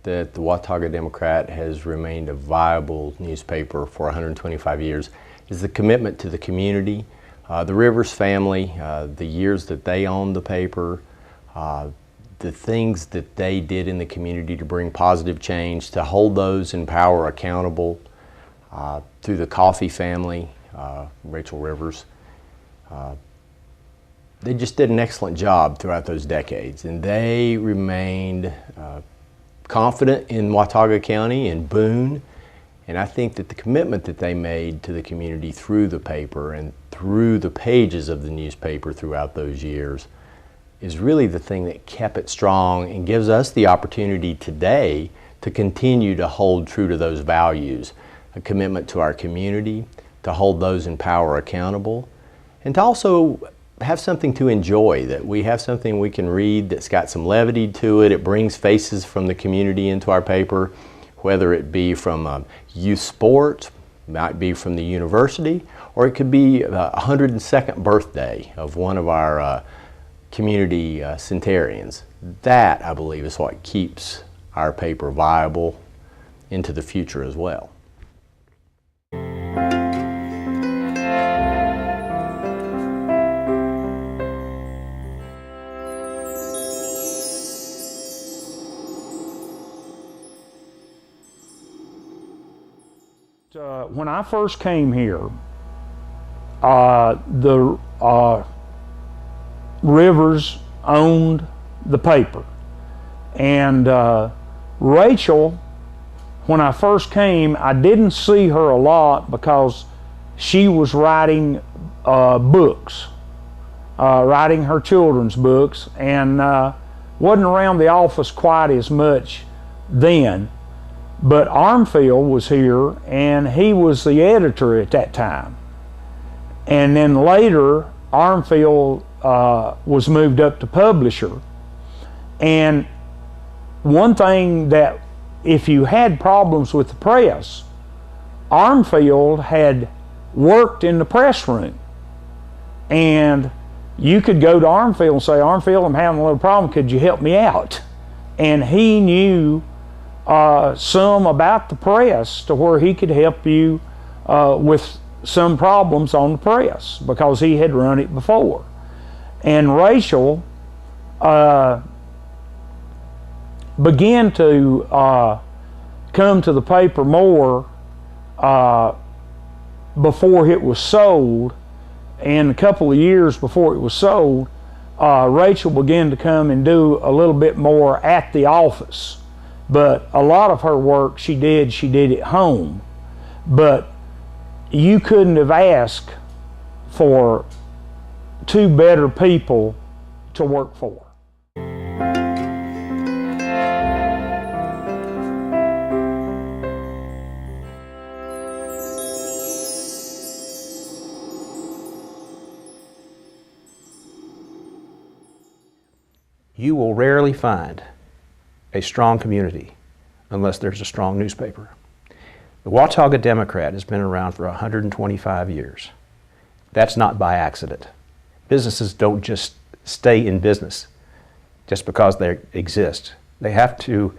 that the Watauga Democrat has remained a viable newspaper for 125 years is the commitment to the community. The Rivers family, the years that they owned the paper, the things that they did in the community to bring positive change, to hold those in power accountable, through the Coffey family, Rachel Rivers. They just did an excellent job throughout those decades, and they remained confident in Watauga County and Boone. And I think that the commitment that they made to the community through the paper and through the pages of the newspaper throughout those years is really the thing that kept it strong and gives us the opportunity today to continue to hold true to those values, a commitment to our community, to hold those in power accountable, and to also have something to enjoy, that we have something we can read that's got some levity to it. It brings faces from the community into our paper, whether it be from youth sports, might be from the university, or it could be the 102nd birthday of one of our community centenarians. That, I believe, is what keeps our paper viable into the future as well. When I first came here, the Rivers owned the paper, and Rachel, when I first came, I didn't see her a lot because she was writing books, writing her children's books, and wasn't around the office quite as much then. But Armfield was here, and he was the editor at that time. And then later, Armfield was moved up to publisher. And one thing that, if you had problems with the press, Armfield had worked in the press room. And you could go to Armfield and say, "Armfield, I'm having a little problem, could you help me out?" And he knew some about the press to where he could help you with some problems on the press because he had run it before. And Rachel began to come to the paper more before it was sold. And a couple of years before it was sold, Rachel began to come and do a little bit more at the office. But a lot of her work she did at home. But you couldn't have asked for two better people to work for. You will rarely find a strong community unless there's a strong newspaper. The Watauga Democrat has been around for 125 years. That's not by accident. Businesses don't just stay in business just because they exist. They have to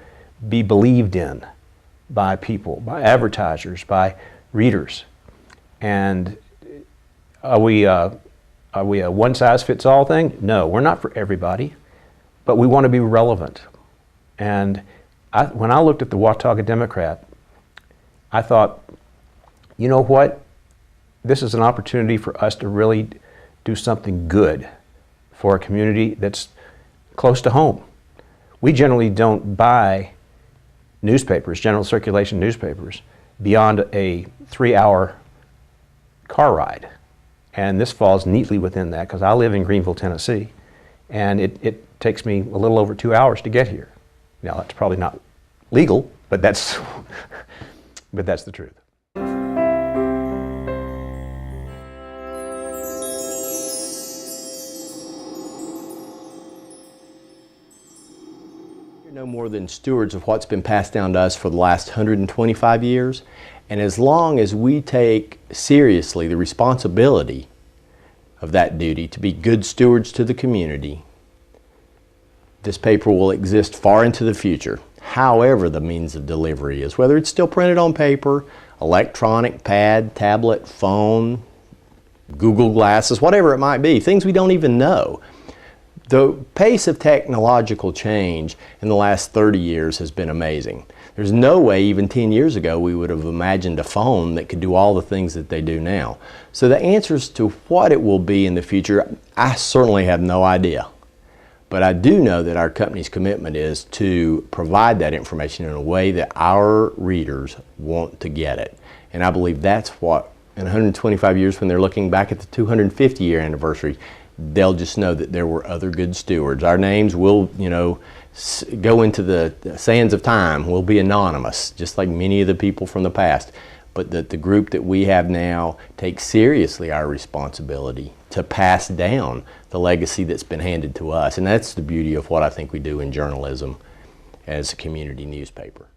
be believed in by people, by advertisers, by readers. And are we a one-size-fits-all thing? No, we're not for everybody, but we want to be relevant. And when I looked at the Watauga Democrat, I thought, you know what? This is an opportunity for us to really do something good for a community that's close to home. We generally don't buy newspapers, general circulation newspapers, beyond a 3-hour car ride. And this falls neatly within that because I live in Greenville, Tennessee, and it takes me a little over 2 hours to get here. Now, that's probably not legal, but that's the truth. We're no more than stewards of what's been passed down to us for the last 125 years, and as long as we take seriously the responsibility of that duty to be good stewards to the community, this paper will exist far into the future. however the means of delivery is, whether it's still printed on paper, electronic, pad, tablet, phone, Google Glasses, whatever it might be, things we don't even know. The pace of technological change in the last 30 years has been amazing. There's no way even 10 years ago we would have imagined a phone that could do all the things that they do now. So the answers to what it will be in the future, I certainly have no idea. But I do know that our company's commitment is to provide that information in a way that our readers want to get it. And I believe that's what, in 125 years, when they're looking back at the 250-year anniversary, they'll just know that there were other good stewards. Our names will, go into the sands of time. We'll be anonymous, just like many of the people from the past. But that the group that we have now takes seriously our responsibility to pass down the legacy that's been handed to us. And that's the beauty of what I think we do in journalism as a community newspaper.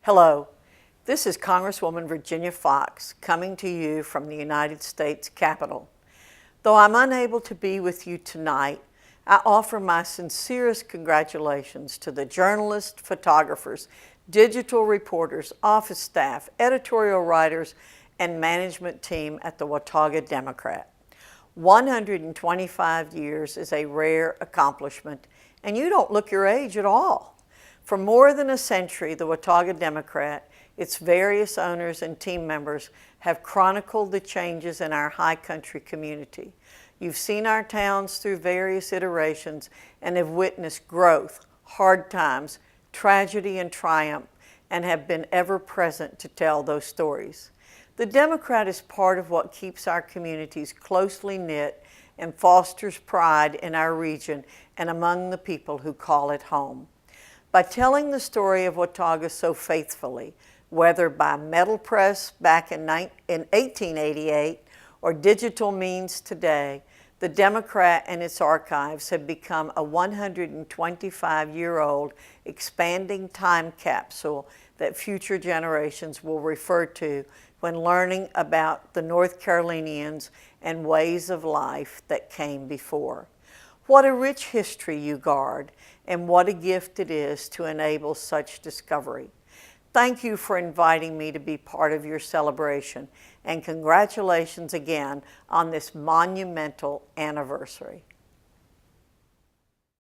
Hello, this is Congresswoman Virginia Foxx coming to you from the United States Capitol. Though I'm unable to be with you tonight, I offer my sincerest congratulations to the journalists, photographers, digital reporters, office staff, editorial writers, and management team at the Watauga Democrat. 125 years is a rare accomplishment, and you don't look your age at all. For more than a century, the Watauga Democrat, its various owners and team members have chronicled the changes in our high country community. You've seen our towns through various iterations and have witnessed growth, hard times, tragedy, and triumph, and have been ever present to tell those stories. The Democrat is part of what keeps our communities closely knit and fosters pride in our region and among the people who call it home. By telling the story of Watauga so faithfully, whether by metal press back in 1888 or digital means today, the Democrat and its archives have become a 125-year-old expanding time capsule that future generations will refer to when learning about the North Carolinians and ways of life that came before. What a rich history you guard, and what a gift it is to enable such discovery. Thank you for inviting me to be part of your celebration, and congratulations again on this monumental anniversary.